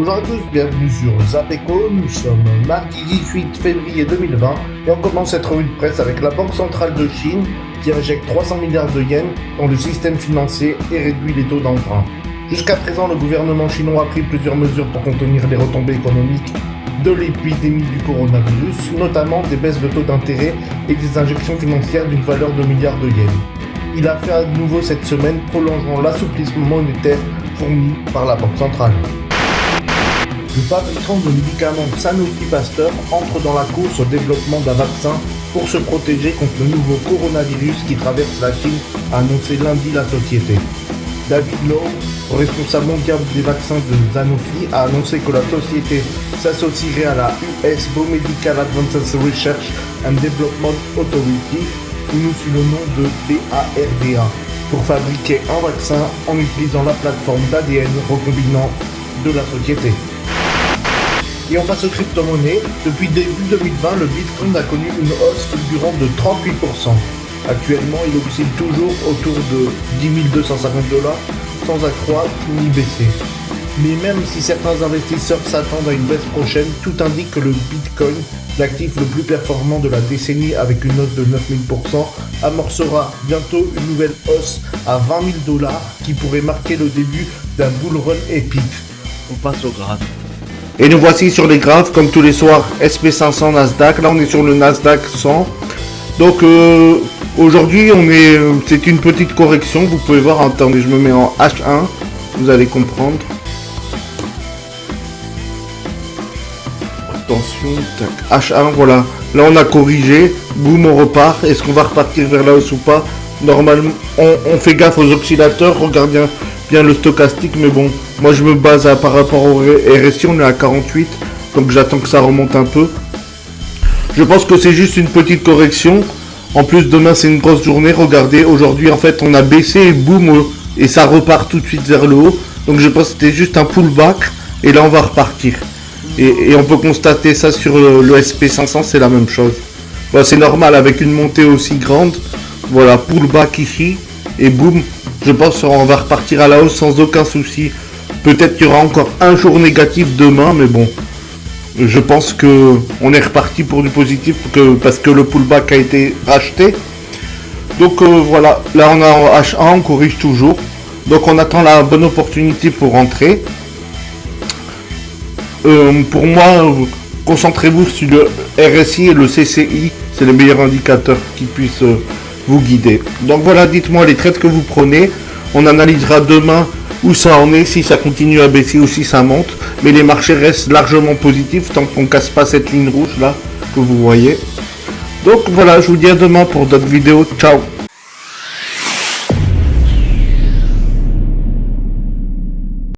Bonjour à tous, bienvenue sur Zapeco. Nous sommes mardi 18 février 2020 et on commence cette revue de presse avec la Banque centrale de Chine qui injecte 300 milliards de yens dans le système financier et réduit les taux d'emprunt. Jusqu'à présent, le gouvernement chinois a pris plusieurs mesures pour contenir les retombées économiques de l'épidémie du coronavirus, notamment des baisses de taux d'intérêt et des injections financières d'une valeur de milliards de yens. Il a fait à nouveau cette semaine, prolongeant l'assouplissement monétaire fourni par la Banque centrale. Le fabricant de médicaments Sanofi Pasteur entre dans la course au développement d'un vaccin pour se protéger contre le nouveau coronavirus qui traverse la Chine, a annoncé lundi la société. David Lowe, responsable mondial des vaccins de Sanofi, a annoncé que la société s'associerait à la US Biomedical Advanced Research and Development Authority, connue sous le nom de BARDA, pour fabriquer un vaccin en utilisant la plateforme d'ADN recombinant de la société. Et on passe aux crypto-monnaies. Depuis début 2020, le Bitcoin a connu une hausse fulgurante de 38%. Actuellement, il oscille toujours autour de 10 250 $, sans accroître ni baisser. Mais même si certains investisseurs s'attendent à une baisse prochaine, tout indique que le Bitcoin, l'actif le plus performant de la décennie avec une hausse de 9000%, amorcera bientôt une nouvelle hausse à 20 000 $ qui pourrait marquer le début d'un bull run épique. On passe au graphe. Et nous voici sur les graphes, comme tous les soirs, SP500 Nasdaq. Là, on est sur le Nasdaq 100. Donc, aujourd'hui, c'est une petite correction. Vous pouvez voir, attendez, je me mets en H1. Vous allez comprendre. Attention, tac. H1, voilà. Là, on a corrigé. Boum, on repart. Est-ce qu'on va repartir vers la hausse ou pas? Normalement, on fait gaffe aux oscillateurs. Regardez bien le stochastique, mais bon, moi je me base par rapport au RSI, on est à 48, donc j'attends que ça remonte un peu. Je pense que c'est juste une petite correction. En plus, demain c'est une grosse journée. Regardez, aujourd'hui en fait on a baissé et boum, et ça repart tout de suite vers le haut. Donc je pense que c'était juste un pullback et là on va repartir. Et on peut constater ça sur le SP500, c'est la même chose. Bon, c'est normal avec une montée aussi grande. Voilà, pullback ici et boum. Je pense qu'on va repartir à la hausse sans aucun souci. Peut-être qu'il y aura encore un jour négatif demain, mais bon. Je pense que on est reparti pour du positif parce que le pullback a été racheté. Donc voilà, là on est en H1, on corrige toujours. Donc on attend la bonne opportunité pour rentrer. Pour moi, concentrez-vous sur le RSI et le CCI. C'est les meilleurs indicateurs qui puissent vous guider. Donc voilà, dites-moi les trades que vous prenez. On analysera demain où ça en est, si ça continue à baisser ou si ça monte. Mais les marchés restent largement positifs tant qu'on casse pas cette ligne rouge là que vous voyez. Donc voilà, je vous dis à demain pour d'autres vidéos. Ciao.